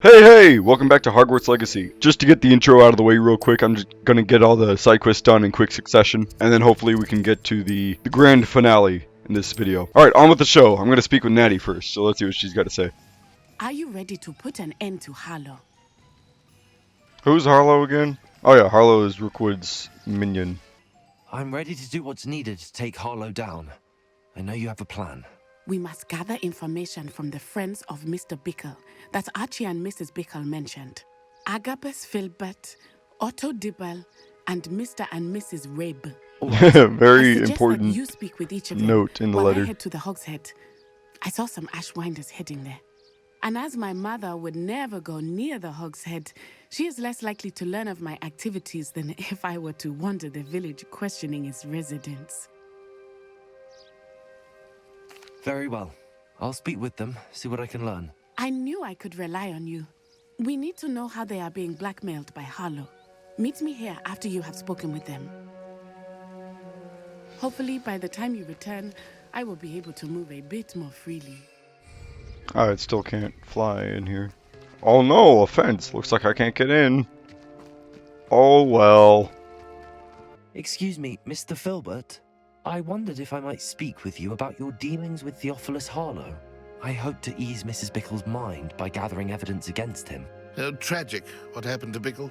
Hey, welcome back to Hogwarts Legacy. Just to get the intro out of the way real quick, I'm just gonna get all the side quests done in quick succession, and then hopefully we can get to the grand finale in this video. Alright, on with the show. I'm gonna speak with Natty first, so let's see what she's got to say. Are you ready to put an end to Harlow? Who's Harlow again? Oh yeah, Harlow is Rookwood's minion. I'm ready to do what's needed to take Harlow down. I know you have a plan. We must gather information from the friends of Mr. Bickle that Archie and Mrs. Bickle mentioned. Agabus Filbert, Otto Dibble, and Mr. and Mrs. Rabe. Very I important that you speak with each of them note in the while letter. I head to the Hogshead. I saw some Ashwinders heading there. And as my mother would never go near the Hogshead, she is less likely to learn of my activities than if I were to wander the village questioning its residents. Very well. I'll speak with them, see what I can learn. I knew I could rely on you. We need to know how they are being blackmailed by Harlow. Meet me here after you have spoken with them. Hopefully, by the time you return, I will be able to move a bit more freely. I still can't fly in here. Oh no, a fence. Looks like I can't get in. Oh well. Excuse me, Mr. Filbert. I wondered if I might speak with you about your dealings with Theophilus Harlow. I hope to ease Mrs. Bickle's mind by gathering evidence against him. Oh, tragic what happened to Bickle.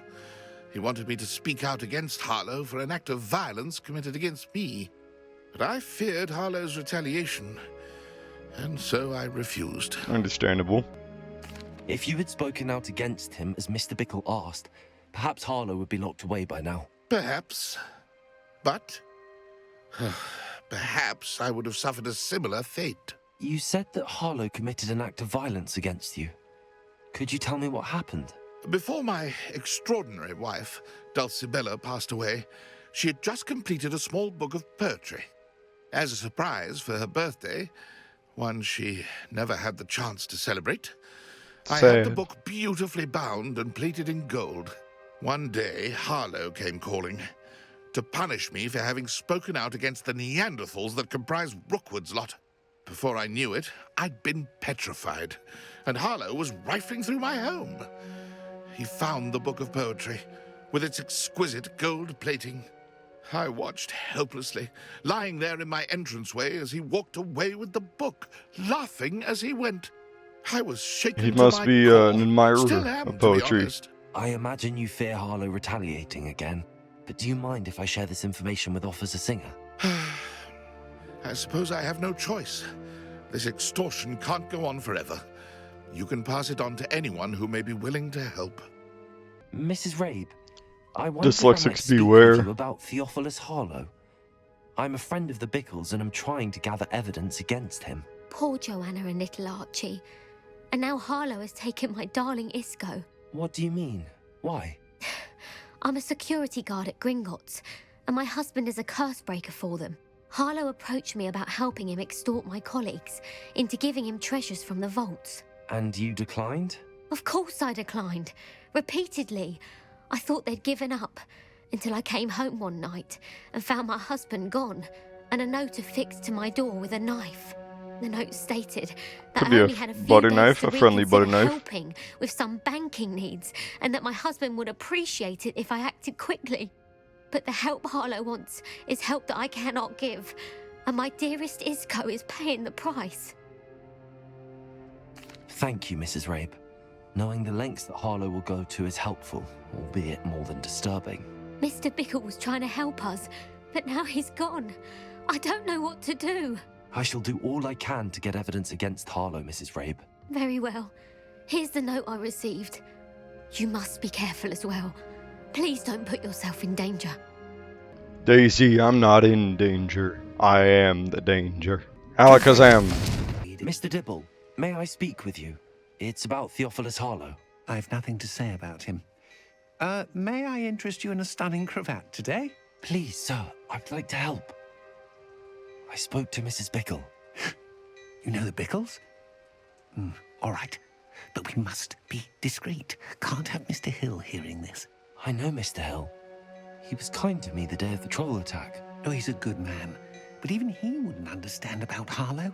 He wanted me to speak out against Harlow for an act of violence committed against me. But I feared Harlow's retaliation, and so I refused. Understandable. If you had spoken out against him as Mr. Bickle asked, perhaps Harlow would be locked away by now. Perhaps. But perhaps I would have suffered a similar fate. You said that Harlow committed an act of violence against you. Could you tell me what happened? Before my extraordinary wife, Dulcibella, passed away, she had just completed a small book of poetry. As a surprise for her birthday, one she never had the chance to celebrate, I had the book beautifully bound and plated in gold. One day, Harlow came calling to punish me for having spoken out against the Neanderthals that comprise Rookwood's lot. Before I knew it, I'd been petrified, and Harlow was rifling through my home. He found the book of poetry, with its exquisite gold plating. I watched helplessly, lying there in my entranceway as he walked away with the book, laughing as he went. I was shaken He to must my be core. an admirer Still am, of to be poetry. honest. I imagine you fear Harlow retaliating again, but do you mind if I share this information with Officer Singer? I suppose I have no choice. This extortion can't go on forever. You can pass it on to anyone who may be willing to help. Mrs. Rabe, I wonder if I Dyslexics might speak beware. with you about Theophilus Harlow. I'm a friend of the Bickles and I'm trying to gather evidence against him. Poor Joanna and little Archie. And now Harlow has taken my darling Isco. What do you mean? Why? I'm a security guard at Gringotts, and my husband is a curse breaker for them. Harlow approached me about helping him extort my colleagues into giving him treasures from the vaults. And you declined? Of course I declined. Repeatedly. I thought they'd given up, until I came home one night and found my husband gone, and a note affixed to my door with a knife. The note stated that Could I be a only had a few butter days knife, to a friendly butter reconsider knife. helping with some banking needs, and that my husband would appreciate it if I acted quickly. But the help Harlow wants is help that I cannot give, and my dearest Isco is paying the price. Thank you, Mrs. Rabe. Knowing the lengths that Harlow will go to is helpful, albeit more than disturbing. Mr. Bickle was trying to help us, but now he's gone. I don't know what to do. I shall do all I can to get evidence against Harlow, Mrs. Rabe. Very well. Here's the note I received. You must be careful as well. Please don't put yourself in danger. Daisy, I'm not in danger. I am the danger. Alakazam. Mr. Dibble, may I speak with you? It's about Theophilus Harlow. I've nothing to say about him. May I interest you in a stunning cravat today? Please, sir, I'd like to help. I spoke to Mrs. Bickle. You know the Bickles? All right. But we must be discreet. Can't have Mr. Hill hearing this. I know Mr. Hill. He was kind to me the day of the troll attack. Oh, he's a good man. But even he wouldn't understand about Harlow.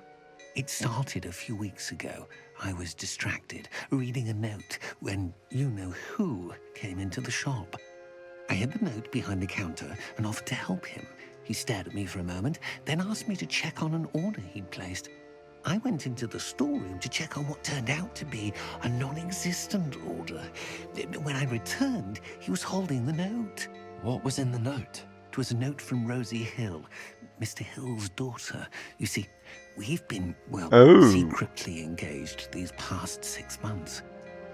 It started a few weeks ago. I was distracted, reading a note, when you-know-who came into the shop. I hid the note behind the counter and offered to help him. He stared at me for a moment, then asked me to check on an order he'd placed. I went into the storeroom to check on what turned out to be a non-existent order. When I returned, he was holding the note. What was in the note? It was a note from Rosie Hill, Mr. Hill's daughter. You see, we've been, well, secretly engaged these past 6 months.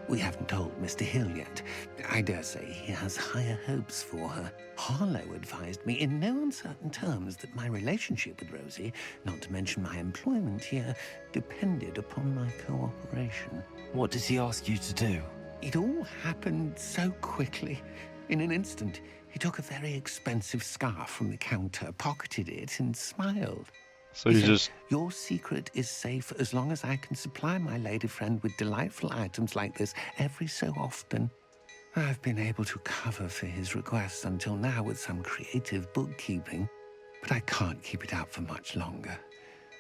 We haven't told Mr. Hill yet. I dare say he has higher hopes for her. Harlow advised me in no uncertain terms that my relationship with Rosie, not to mention my employment here, depended upon my cooperation. What did he ask you to do? It all happened so quickly. In an instant, he took a very expensive scarf from the counter, pocketed it, and smiled. So you just... Your secret is safe as long as I can supply my lady friend with delightful items like this every so often. I've been able to cover for his requests until now with some creative bookkeeping, but I can't keep it up for much longer.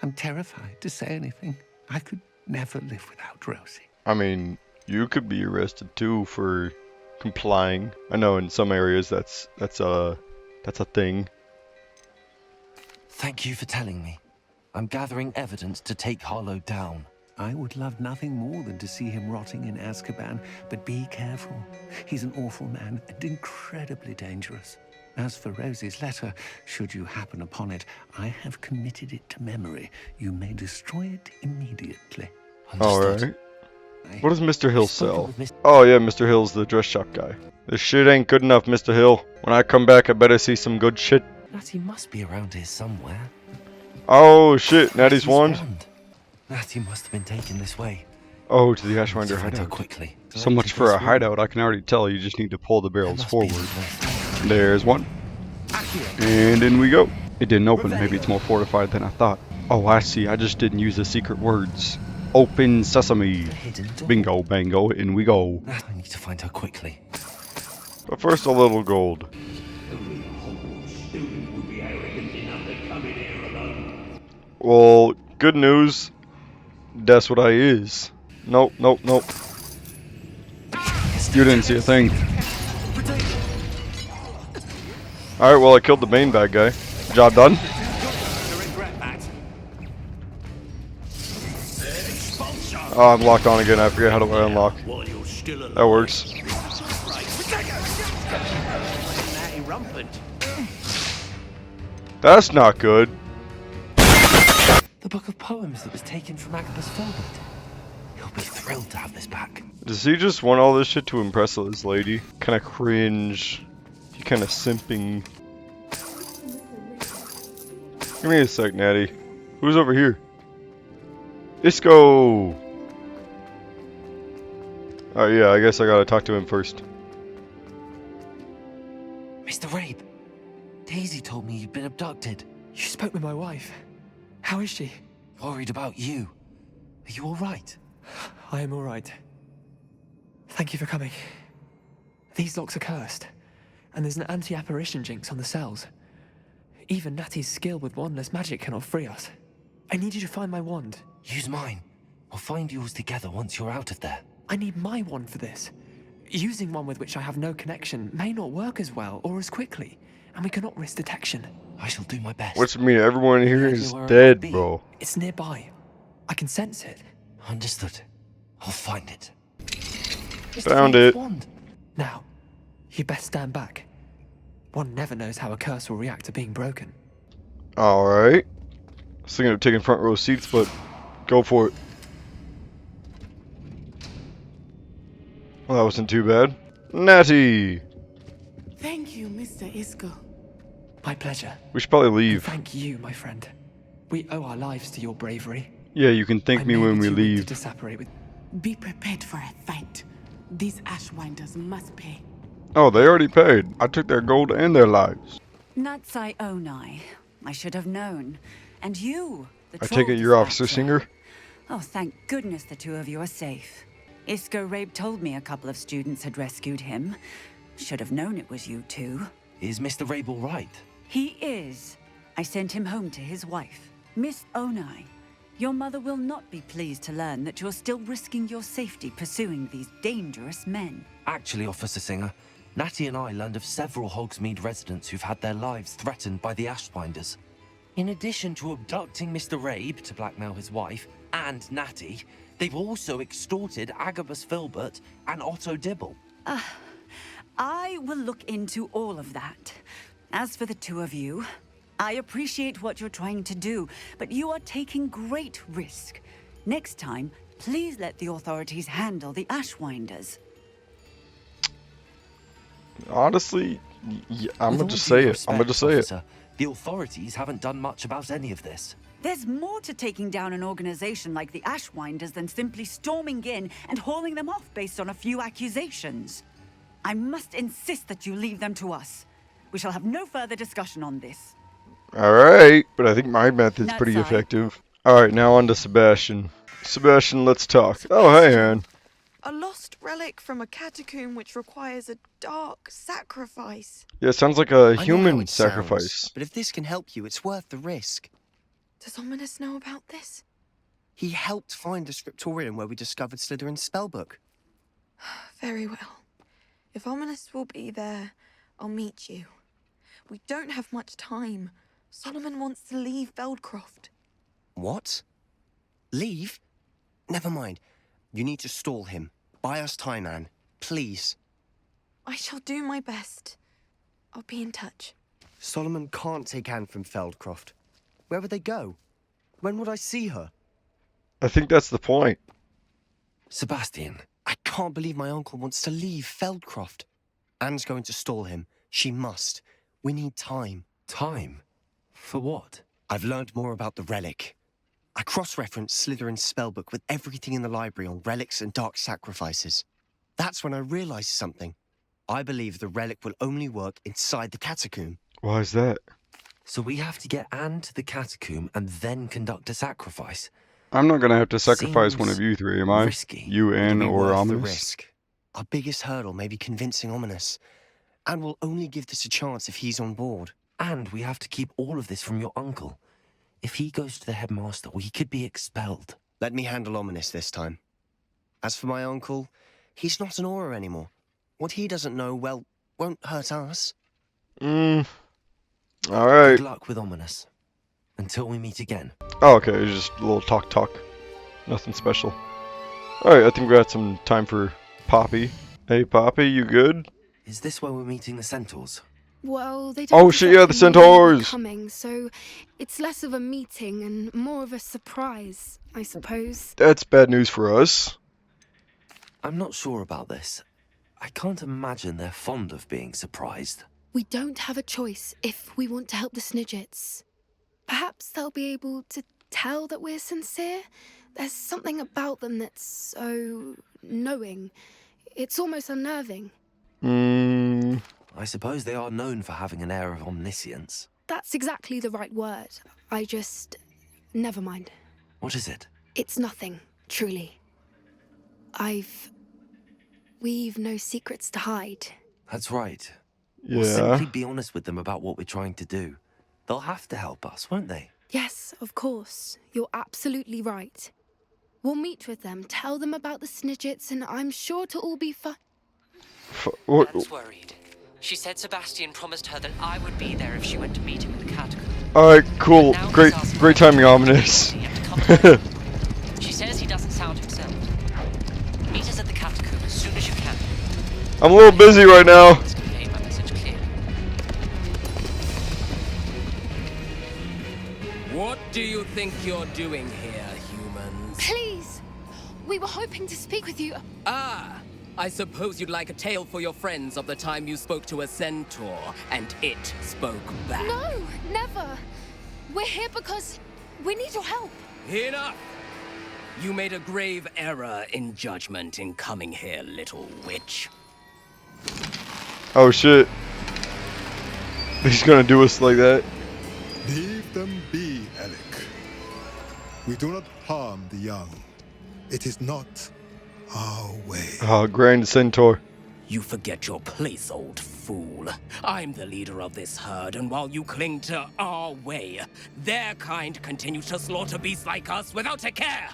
I'm terrified to say anything. I could never live without Rosie. I mean, you could be arrested too for complying. I know in some areas that's a thing. Thank you for telling me. I'm gathering evidence to take Harlow down. I would love nothing more than to see him rotting in Azkaban, but be careful. He's an awful man and incredibly dangerous. As for Rosie's letter, should you happen upon it, I have committed it to memory. You may destroy it immediately. Understood. Alright. What does Mr. Hill sell? Oh yeah, Mr. Hill's the dress shop guy. This shit ain't good enough, Mr. Hill. When I come back, I better see some good shit. Natty must be around here somewhere. Oh shit, Natty's wand. Natty must have been taken this way. Oh, to the Ashwinder hideout. Quickly. So much for a hideout, I can already tell. You just need to pull the barrels forward. There's one. And in we go. It didn't open. Maybe it's more fortified than I thought. Oh, I see. I just didn't use the secret words. Open sesame. Bingo, bango, in we go. I need to find her quickly. But first, a little gold. Well, good news. That's what I is. Nope, nope, nope. You didn't see a thing. Alright, well I killed the main bad guy. Job done. Oh, I'm locked on again. I forget how to unlock. That works. That's not good. The book of poems that was taken from Agabus Filbert. He'll be thrilled to have this back. Does he just want all this shit to impress this lady? Kinda cringe. He kinda simping. Give me a sec, Natty. Who's over here? Isco! Oh yeah, I guess I gotta talk to him first. Mr. Rabe, Daisy told me you'd been abducted. You spoke with my wife. How is she? Worried about you. Are you alright? I am alright. Thank you for coming. These locks are cursed, and there's an anti-apparition jinx on the cells. Even Natty's skill with wandless magic cannot free us. I need you to find my wand. Use mine. We'll find yours together once you're out of there. I need my wand for this. Using one with which I have no connection may not work as well or as quickly, and we cannot risk detection. I shall do my best. What's me? Everyone here is dead, bro. It's nearby. I can sense it. Understood. I'll find it. Found it. Wand. Now, you best stand back. One never knows how a curse will react to being broken. Alright. I was thinking of taking front row seats, but go for it. Well, that wasn't too bad. Natty! Thank you, Mr. Isco. My pleasure. We should probably leave. Thank you, my friend. We owe our lives to your bravery. Yeah, you can thank me when we leave. To separate with. Be prepared for a fight. These Ashwinders must pay. Oh, they already paid. I took their gold and their lives. Natsai Onai. I should have known. And you, the I take it you're Officer Singer? Oh, thank goodness the two of you are safe. Isco Rabe told me a couple of students had rescued him. Should have known it was you two. Is Mr. Rabe all right? He is. I sent him home to his wife, Miss Onai. Your mother will not be pleased to learn that you're still risking your safety pursuing these dangerous men. Actually, Officer Singer, Natty and I learned of several Hogsmeade residents who've had their lives threatened by the Ashbinders. In addition to abducting Mr. Rabe to blackmail his wife and Natty, they've also extorted Agabus Filbert and Otto Dibble. I will look into all of that. As for the two of you, I appreciate what you're trying to do, but you are taking great risk. Next time, please let the authorities handle the Ashwinders. Honestly, I'm With gonna all just due say it. respect, I'm gonna just say it. officer, the authorities haven't done much about any of this. There's more to taking down an organization like the Ashwinders than simply storming in and hauling them off based on a few accusations. I must insist that you leave them to us. We shall have no further discussion on this. Alright, but I think my method's Not pretty sorry. effective. Alright, now on to Sebastian. Sebastian, let's talk. Oh, hey, Anne. A lost relic from a catacomb which requires a dark sacrifice. Yeah, it sounds like a I know how human it sounds, sacrifice. but if this can help you, it's worth the risk. Does Ominous know about this? He helped find the scriptorium where we discovered Slytherin's spellbook. Very well. If Ominous will be there, I'll meet you. We don't have much time. Solomon wants to leave Feldcroft. What? Leave? Never mind. You need to stall him. Buy us time, Anne. Please. I shall do my best. I'll be in touch. Solomon can't take Anne from Feldcroft. Where would they go? When would I see her? I think that's the point. Sebastian, I can't believe my uncle wants to leave Feldcroft. Anne's going to stall him. She must. We need time. time? For what? I've learned more about the relic. I cross-referenced Slytherin's spellbook with everything in the library on relics and dark sacrifices. That's when I realized something. I believe the relic will only work inside the catacomb. Why is that? So we have to get Anne to the catacomb and then conduct a sacrifice? I'm not gonna have to sacrifice one Seems of you three, am I? risky. You, It'll Anne, be or worth the Ominous? risk. Our biggest hurdle may be convincing Ominous. And we'll only give this a chance if he's on board. And we have to keep all of this from your uncle. If he goes to the headmaster, we could be expelled. Let me handle Ominous this time. As for my uncle, he's not an Auror anymore. What he doesn't know, well, won't hurt us. Alright. Good luck with Ominous. Until we meet again. Oh, okay, it's just a little talk. Nothing special. Alright, I think we got some time for Poppy. Hey, Poppy, you good? Is this where we're meeting the centaurs? Well, they don't Oh shit, yeah, the exactly know we're centaurs! coming, so it's less of a meeting and more of a surprise, I suppose. That's bad news for us. I'm not sure about this. I can't imagine they're fond of being surprised. We don't have a choice if we want to help the Snidgets. Perhaps they'll be able to tell that we're sincere. There's something about them that's so knowing. It's almost unnerving. I suppose they are known for having an air of omniscience. That's exactly the right word. Never mind. What is it? It's nothing, truly. We've no secrets to hide. That's right. Yeah. We'll simply be honest with them about what we're trying to do. They'll have to help us, won't they? Yes, of course. You're absolutely right. We'll meet with them, tell them about the Snidgets, and I'm sure to all be fine. What? Anne's worried. She said Sebastian promised her that I would be there if she went to meet him in the catacomb. Alright, cool. Now he's Great asking timing, for Ominous. he had to come along. She says he doesn't sound himself. Meet us at the catacomb as soon as you can. I'm a little busy right now. Let's convey my message clearly. What do you think you're doing here, humans? Please! We were hoping to speak with you. Ah! I suppose you'd like a tale for your friends of the time you spoke to a centaur, and it spoke back. No, never. We're here because we need your help. Enough! You made a grave error in judgment in coming here, little witch. Oh shit. He's gonna do us like that. Leave them be, Alec. We do not harm the young. It is not our way. Oh, Grand Centaur. You forget your place, old fool. I'm the leader of this herd, and while you cling to our way, their kind continue to slaughter beasts like us without a care.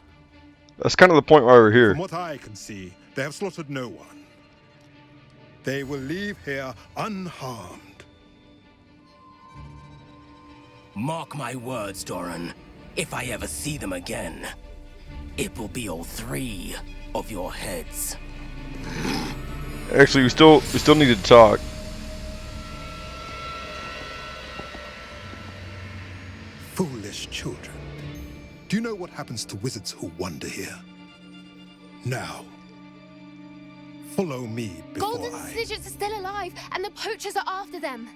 That's kind of the point why we're here. From what I can see, they have slaughtered no one. They will leave here unharmed. Mark my words, Doran. If I ever see them again, it will be all 3 of your heads. Actually, we still need to talk. Foolish children. Do you know what happens to wizards who wander here? Now, follow me before Golden Snidgets are still alive, and the poachers are after them.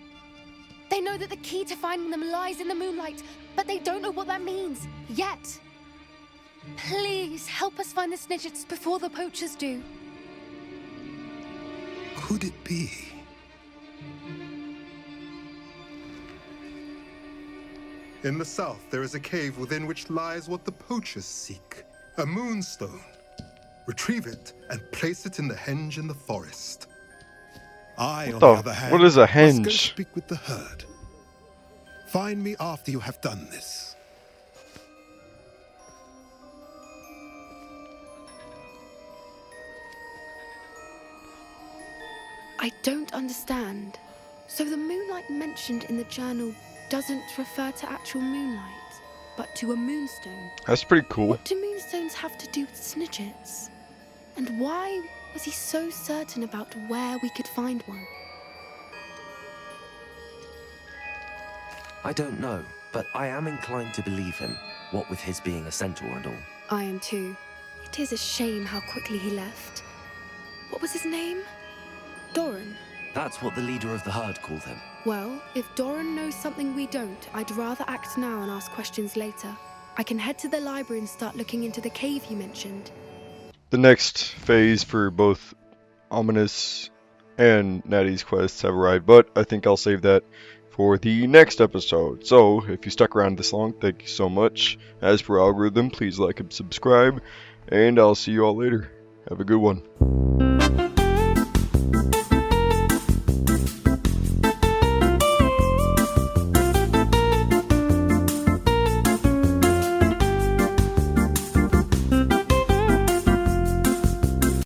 They know that the key to finding them lies in the moonlight, but they don't know what that means, yet. Please, help us find the Snidgets before the poachers do. Could it be? In the south, there is a cave within which lies what the poachers seek. A moonstone. Retrieve it and place it in the henge in the forest. I, on the other hand, what is a must go henge? speak with the herd. Find me after you have done this. I don't understand. So the moonlight mentioned in the journal doesn't refer to actual moonlight, but to a moonstone. That's pretty cool. What do moonstones have to do with Snidgets? And why was he so certain about where we could find one? I don't know, but I am inclined to believe him, what with his being a centaur and all. I am too. It is a shame how quickly he left. What was his name? Doran. That's what the leader of the herd called him. Well, if Doran knows something we don't, I'd rather act now and ask questions later. I can head to the library and start looking into the cave you mentioned. The next phase for both Ominous and Natty's quests have arrived, but I think I'll save that for the next episode. So, if you stuck around this long, thank you so much. As per algorithm, please like and subscribe, and I'll see you all later. Have a good one.